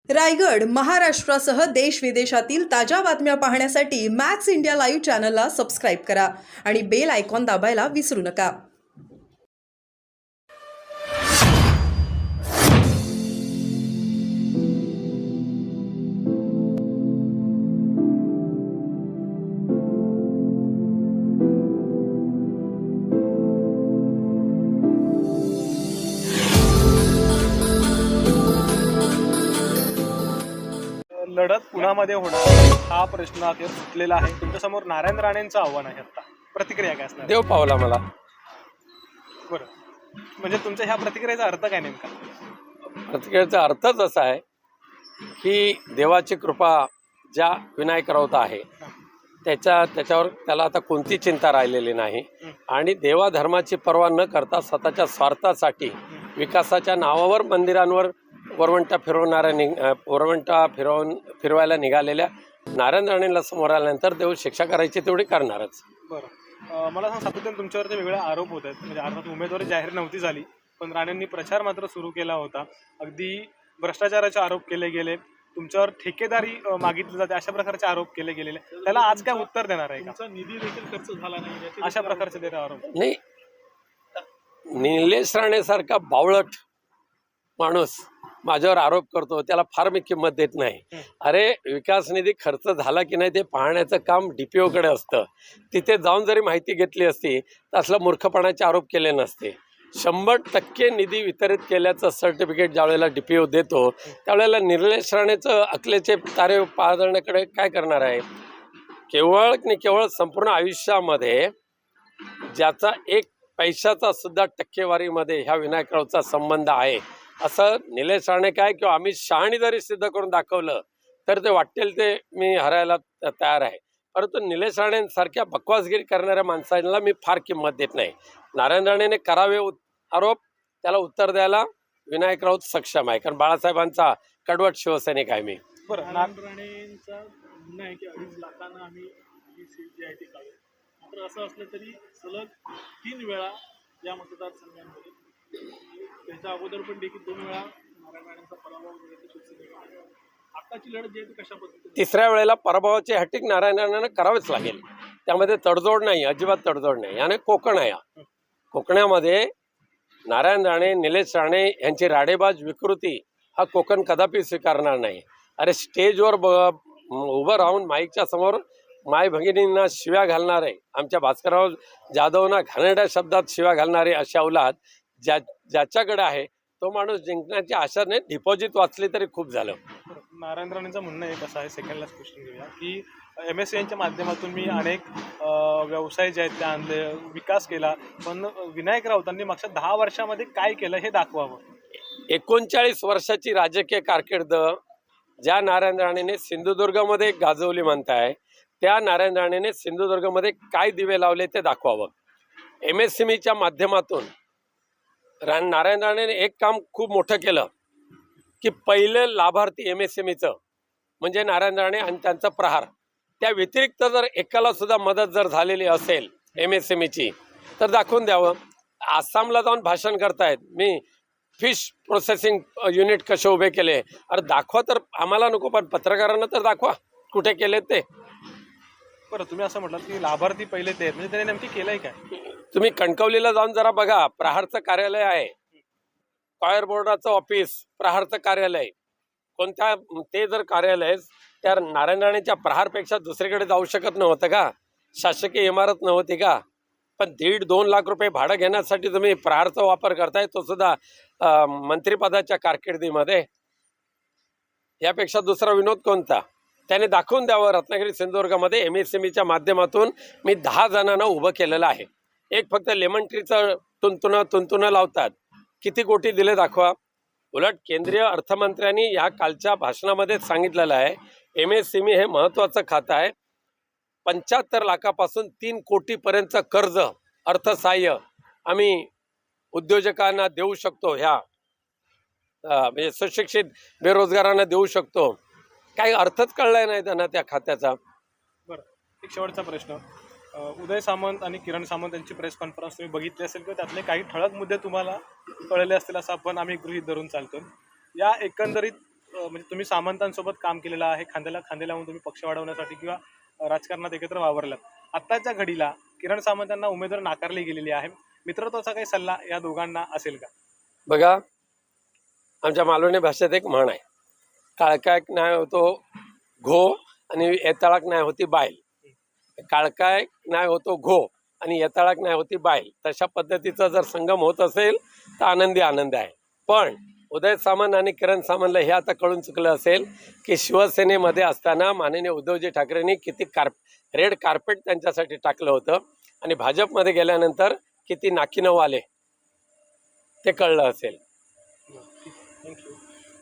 रायगड, महाराष्ट्रासह देश विदेशातील ताज्या बातम्या पाहण्यासाठी मॅक्स इंडिया लाईव्ह चॅनलला सबस्क्राईब करा आणि बेल आयकॉन दाबायला विसरू नका. लढत पुण्यामध्ये होणार हा प्रश्न आता सुटलेला आहे. तुमच्यासमोर नारायण राणेंचं आव्हान आहे. आता प्रतिक्रिया काय असणार? देव पावला मला. बरं, म्हणजे तुमच्या ह्या प्रतिक्रियेचा अर्थ काय नेमका? प्रतिक्रियेचा अर्थच असा आहे की देवाची कृपा ज्या विनायक राऊत आहे त्याच्यावर त्याला आता कोणती चिंता राहिलेली नाही आणि देवा धर्माची पर्वा न करता स्वतःच्या स्वार्थासाठी विकासाच्या नावावर मंदिरांवर वरवंटा फिरवायला निघालेल्या नारायण राणेंना समोर आल्यानंतर देव शिक्षा करायची तेवढी करणारच. बरं, मला सांग, सातत्याने तुमच्यावरती वेगळे आरोप होत आहेत. म्हणजे अर्थात उमेदवारी जाहीर नव्हती झाली, पण राणेंनी प्रचार मात्र सुरू केला होता. अगदी भ्रष्टाचाराचे आरोप केले गेले, तुमच्यावर ठेकेदारी मागितली जाते, अशा प्रकारचे आरोप केले गेलेले. त्याला आज काय उत्तर देणार आहे का? निधी देखील खर्च झाला नाही अशा प्रकारचे देत आरोप नाही. निलेश राणेसारखा बावळट माणूस माझ्यावर आरोप करतो, त्याला फार मी किंमत देत नाही. अरे, विकास निधी खर्च झाला की नाही ते पाहण्याचं काम DPOकडे असतं. तिथे जाऊन जरी माहिती घेतली असती तर असला मूर्खपणाचे आरोप केले नसते. 100% निधी वितरित केल्याचं सर्टिफिकेट ज्यावेळेला DPO देतो त्यावेळेला निलेश राणेचं अकलेचे तारे पाहण्याकडे काय करणार आहे? केवळ संपूर्ण आयुष्यामध्ये ज्याचा एक पैशाचा सुद्धा टक्केवारीमध्ये ह्या विनायक राऊतचा संबंध आहे असं निलेश राणे काय किंवा अमित शहानी जरी सिद्ध करून दाखवलं तर ते वाटेल ते मी हरायला तयार आहे. परंतु निलेश राणेंसारख्या बकवासगिरी करणाऱ्या माणसांना मी फार किंमत देत नाही. नारायण राणेने करावे आरोप, त्याला उत्तर द्यायला विनायक राऊत सक्षम आहे, कारण बाळासाहेबांचा कडवट शिवसैनिक आहे मी. बरं, नारायण राणेंचा म्हणणं आहे की 2.5 लाखांना आम्ही ही सीट जी आहे ती काढू. मात्र असं असलं तरी सलग 3 वेळा या मतदारसंघांमध्ये त्याच्या अगोदर पण देखील 2 वेळा नारायण राणेंचा पराभव शिवसेनेला आहे. आताची लढत जी आहे ती कशा पद्धतीने? तिसऱ्या वेळेला पराभवाची हॅट्रिक नारायण राणेंना करावेच लागेल. त्यामध्ये तडजोड नाही, अजिबात तडजोड नाही. आणि कोकण आहे, कोकणामध्ये नारायण राणे, निलेश राणे यांची राडेबाज विकृती हा कोकण कदापि स्वीकारणार नाही. अरे, स्टेजवर उभं राहून माईकच्या समोर माय भगिनींना शिव्या घालणारे, आमच्या भास्करराव जाधवना घाणेरड्या शब्दात शिव्या घालणारे अशा औलाद ज्याच्याकडे आहे तो माणूस जिंकण्याची आशा नाही. डिपॉझिट वाचली तरी खूप झालं. नारायण राणेंचं म्हणणं एक असं आहे, सेकंड लास्ट क्वेश्चन घेऊया, की MSCNच्या माध्यमातून मी अनेक व्यवसाय जे आहेत त्या आणले, विकास केला, पण विनायक राऊतांनी मागच्या 10 वर्षामध्ये काय केलं हे दाखवावं. 39 वर्षाची राजकीय कारकीर्द ज्या नारायण राणेने सिंधुदुर्गमध्ये गाजवली म्हणताय, त्या नारायण राणेने सिंधुदुर्गमध्ये काय दिवे लावले ते दाखवावं. MSMEच्या माध्यमातून नारायण राणेने एक काम खूप मोठं केलं की पहिलं लाभार्थी MSMEचं म्हणजे नारायण राणे आणि त्यांचा प्रहार. त्या व्यतिरिक्त जर एकाला सुद्धा मदत जर झालेली असेल MSMEची तर दाखवून द्यावं. आसामला जाऊन भाषण करतायत, मी फिश प्रोसेसिंग युनिट कसे उभे केले. अरे दाखवा तर, आम्हाला नको पण पत्रकारांना तर दाखवा कुठे केले ते. बरं, तुम्ही असं म्हटलं की लाभार्थी पहिले ते, म्हणजे त्याने नेमकी केलंय काय? तुम्ही कणकवलीला जाऊन जरा बघा, प्रहारचं कार्यालय आहे, कॉयर बोर्डाचं ऑफिस, प्रहारचं कार्यालय, कोणत्या ते जर कार्यालय त्या नारायण राणेच्या प्रहारपेक्षा दुसरीकडे जाऊ शकत नव्हतं का? शासकीय इमारत नव्हती का? पण 1.5-2 लाख रुपये भाडं घेण्यासाठी तुम्ही प्रहारचा वापर करताय, तो सुद्धा मंत्रिपदाच्या कारकिर्दीमध्ये. यापेक्षा दुसरा विनोद कोणता? त्याने दाखवून द्यावं. रत्नागिरी सिंधुदुर्गामध्ये MSMEच्या माध्यमातून मी 10 जणांना उभं केलेलं आहे. एक फक्त लेमन ट्रीचं तुंतुनं लावतात, किती कोटी दिले दाखवा. उलट केंद्रीय अर्थमंत्र्यांनी या कालच्या भाषणामध्ये सांगितलेलं आहे MSME हे महत्त्वाचं खातं आहे. 75 लाखापासून 3 कोटीपर्यंतचं कर्ज अर्थसहाय्य आम्ही उद्योजकांना देऊ शकतो, ह्या म्हणजे सुशिक्षित बेरोजगारांना देऊ शकतो. काही अर्थच कळलाय नाही त्यांना त्या खात्याचा. बरं, एक शेवटचा प्रश्न, उदय सामंत आणि किरण सामंत यांची प्रेस कॉन्फरन्स तुम्ही बघितली असेल किंवा त्यातले काही ठळक मुद्दे तुम्हाला कळले असतील असं आम्ही गृहीत धरून चालतो. या एकंदरीत म्हणजे तुम्ही सामंतांसोबत काम केलेलं आहे, खांद्याला खांदे लावून तुम्ही पक्ष वाढवण्यासाठी किंवा राजकारणात एकत्र वावरलात. आत्ताच्या घडीला किरण सामंत यांना उमेदवार नाकारली गेलेली आहे. मित्रत्वाचा काही सल्ला या दोघांना असेल का? बघा, आमच्या मालवणी भाषेत एक म्हण आहे, काळकाय नाही होतो घो आणि येताळाक नाही होती बायल. काळकाय नाही होतो घो आणि येताळाक नाही होती बायल. तशा पद्धतीचा जर संगम होत असेल तर आनंदी आहे. पण उदय सामंत आणि किरण सामंतला हे आता कळून चुकलं असेल की शिवसेनेमध्ये असताना माननीय उद्धवजी ठाकरेंनी किती रेड कार्पेट त्यांच्यासाठी टाकलं होतं आणि भाजपमध्ये गेल्यानंतर किती नाकीनऊ आले ते कळलं असेल.